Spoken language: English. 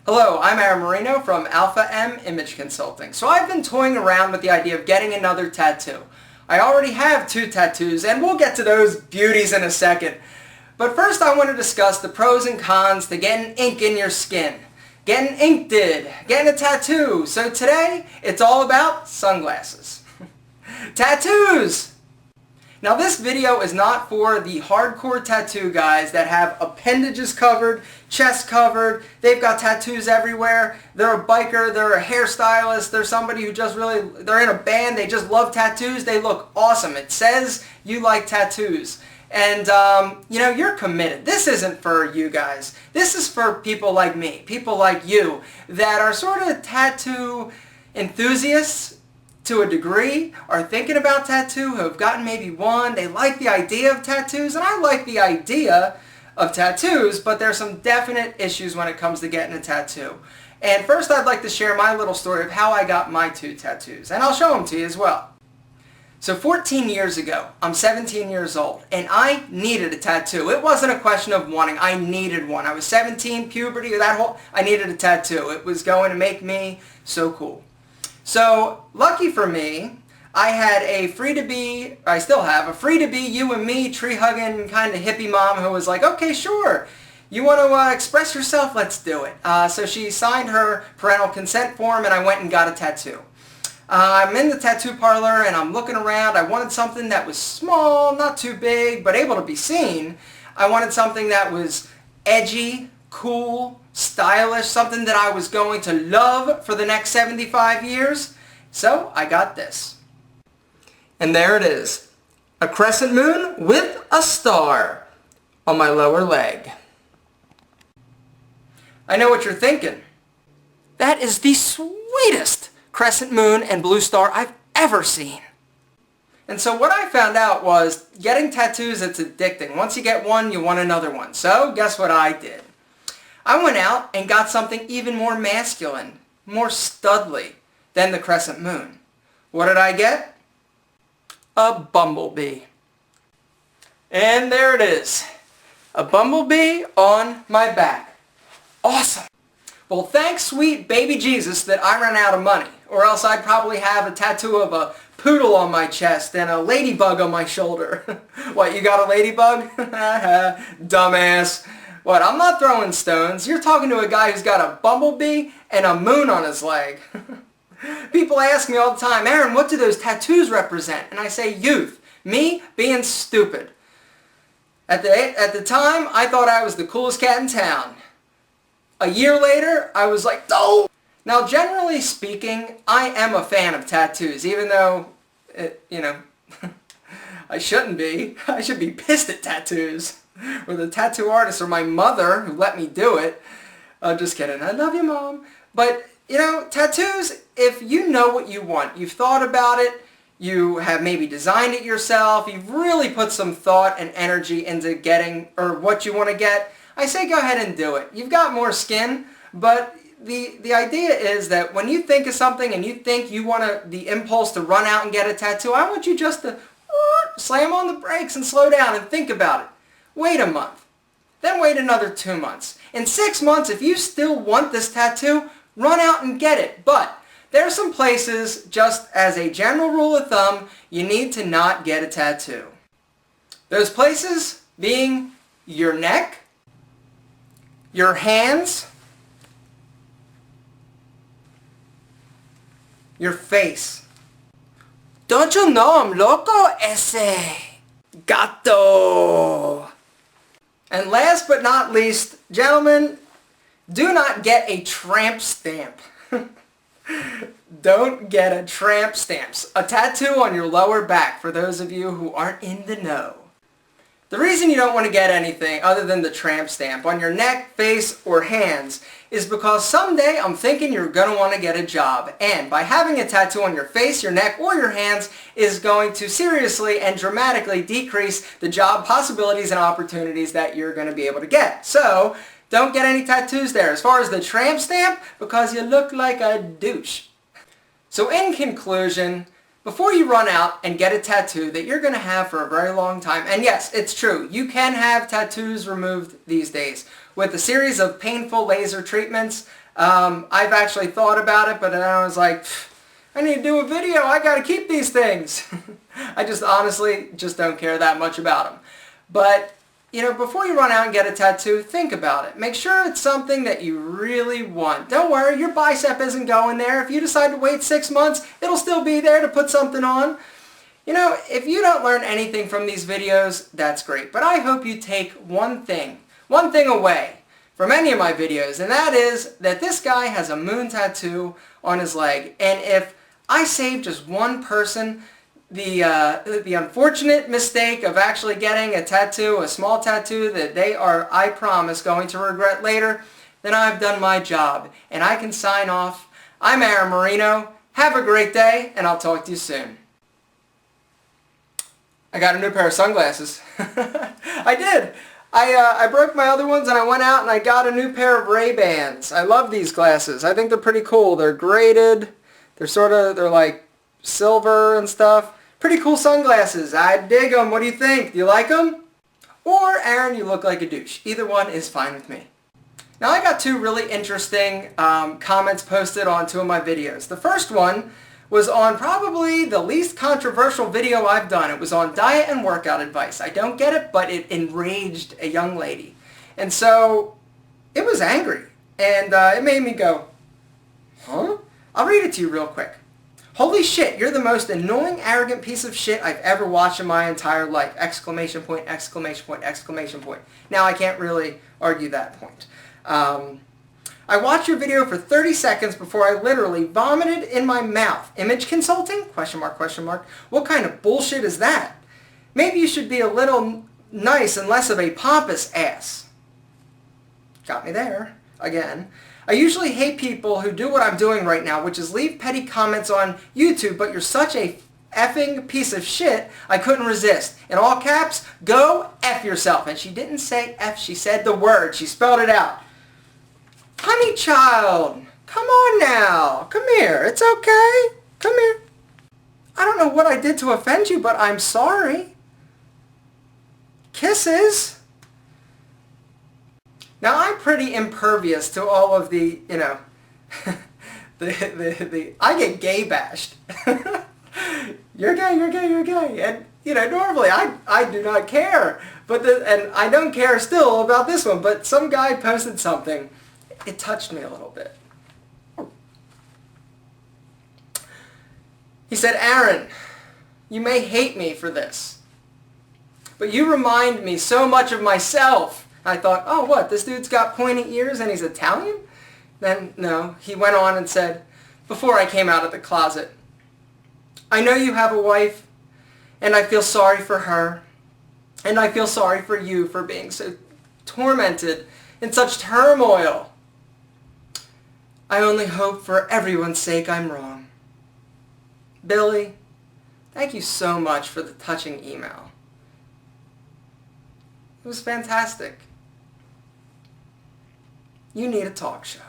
Hello, I'm Aaron Marino from Alpha M Image Consulting. So I've been toying around with the idea of getting another tattoo. I already have 2 tattoos, and we'll get to those beauties in a second. But first I want to discuss the pros and cons to getting ink in your skin. Getting inked, getting a tattoo. So today, it's all about sunglasses. Tattoos! Now this video is not for the hardcore tattoo guys that have appendages covered, chest covered, they've got tattoos everywhere, they're a biker, they're a hairstylist, they're somebody who just really, they're in a band, they just love tattoos, they look awesome. It says you like tattoos. And, you're committed. This isn't for you guys. This is for people like me, people like you, that are sort of tattoo enthusiasts to a degree, are thinking about tattoo, who have gotten maybe one, they like the idea of tattoos, and I like the idea of tattoos, but there's some definite issues when it comes to getting a tattoo. And first I'd like to share my little story of how I got my 2 tattoos, and I'll show them to you as well. So 14 years ago, I'm 17 years old, and I needed a tattoo. It wasn't a question of wanting, I needed one. I was 17, puberty, I needed a tattoo. It was going to make me so cool. So, lucky for me, I had a I still have, a free-to-be, you and me, tree-hugging kind of hippie mom who was like, okay, sure, you want to express yourself? Let's do it. So she signed her parental consent form and I went and got a tattoo. I'm in the tattoo parlor and I'm looking around. I wanted something that was small, not too big, but able to be seen. I wanted something that was edgy, cool, stylish, something that I was going to love for the next 75 years. So I got this. And there it is. A crescent moon with a star on my lower leg. I know what you're thinking. That is the sweetest crescent moon and blue star I've ever seen. And so what I found out was getting tattoos, it's addicting. Once you get one, you want another one. So guess what I did? I went out and got something even more masculine, more studly than the crescent moon. What did I get? A bumblebee. And there it is. A bumblebee on my back. Awesome. Well, thanks sweet baby Jesus that I ran out of money, or else I'd probably have a tattoo of a poodle on my chest and a ladybug on my shoulder. What, you got a ladybug? Dumbass. What, I'm not throwing stones. You're talking to a guy who's got a bumblebee and a moon on his leg. People ask me all the time, Aaron, what do those tattoos represent? And I say youth. Me being stupid. At the time, I thought I was the coolest cat in town. A year later, I was like, no! Now, generally speaking, I am a fan of tattoos, even though, I shouldn't be. I should be pissed at tattoos. Or the tattoo artist or my mother who let me do it. Just kidding. I love you, Mom. But, tattoos, if you know what you want, you've thought about it, you have maybe designed it yourself, you've really put some thought and energy into getting, or what you want to get, I say go ahead and do it. You've got more skin, but the idea is that when you think of something and you think you want the impulse to run out and get a tattoo, I want you just to slam on the brakes and slow down and think about it. Wait a month. Then wait another 2 months. In 6 months, if you still want this tattoo, run out and get it. But there are some places, just as a general rule of thumb, you need to not get a tattoo. Those places being your neck, your hands, your face. Don't you know I'm loco, ese gato? And last but not least, gentlemen, do not get a tramp stamp. Don't get a tramp stamp. A tattoo on your lower back, for those of you who aren't in the know. The reason you don't want to get anything other than the tramp stamp on your neck, face, or hands is because someday I'm thinking you're going to want to get a job. And by having a tattoo on your face, your neck, or your hands is going to seriously and dramatically decrease the job possibilities and opportunities that you're going to be able to get. So, don't get any tattoos there. As far as the tramp stamp, because you look like a douche. So in conclusion, Before you run out and get a tattoo that you're going to have for a very long time, and yes, it's true, you can have tattoos removed these days. With a series of painful laser treatments, I've actually thought about it, but then I was like, I need to do a video, I got to keep these things. I just honestly just don't care that much about them. But, before you run out and get a tattoo, think about it. Make sure it's something that you really want. Don't worry, your bicep isn't going there. If you decide to wait 6 months, it'll still be there to put something on. If you don't learn anything from these videos, that's great. But I hope you take one thing away from any of my videos, and that is that this guy has a moon tattoo on his leg. And if I save just one person the unfortunate mistake of actually getting a tattoo, a small tattoo that they are, I promise, going to regret later, then I've done my job and I can sign off. I'm Aaron Marino. Have a great day, and I'll talk to you soon. I got a new pair of sunglasses. I did. I broke my other ones and I went out and I got a new pair of Ray-Bans. I love these glasses. I think they're pretty cool. They're graded. They're like silver and stuff. Pretty cool sunglasses. I dig them. What do you think? Do you like them? Or, Aaron, you look like a douche. Either one is fine with me. Now, I got two really interesting comments posted on two of my videos. The first one was on probably the least controversial video I've done. It was on diet and workout advice. I don't get it, but it enraged a young lady. And so, it was angry. And it made me go, huh? I'll read it to you real quick. Holy shit, you're the most annoying, arrogant piece of shit I've ever watched in my entire life! Exclamation point, exclamation point, exclamation point. Now, I can't really argue that point. I watched your video for 30 seconds before I literally vomited in my mouth. Image consulting? Question mark, question mark. What kind of bullshit is that? Maybe you should be a little nice and less of a pompous ass. Got me there. Again. I usually hate people who do what I'm doing right now, which is leave petty comments on YouTube, but you're such a effing piece of shit, I couldn't resist. In all caps, go F yourself. And she didn't say F, she said the word. She spelled it out. Honey child, come on now. Come here. It's okay. Come here. I don't know what I did to offend you, but I'm sorry. Kisses. Now, I'm pretty impervious to all of the, I get gay bashed. You're gay, you're gay, you're gay. And, normally I do not care. And I don't care still about this one, but some guy posted something. It touched me a little bit. He said, Aaron, you may hate me for this, but you remind me so much of myself. I thought, oh, what, this dude's got pointy ears and he's Italian? Then, no, he went on and said, before I came out of the closet, I know you have a wife, and I feel sorry for her, and I feel sorry for you for being so tormented in such turmoil. I only hope for everyone's sake I'm wrong. Billy, thank you so much for the touching email. It was fantastic. You need a talk show.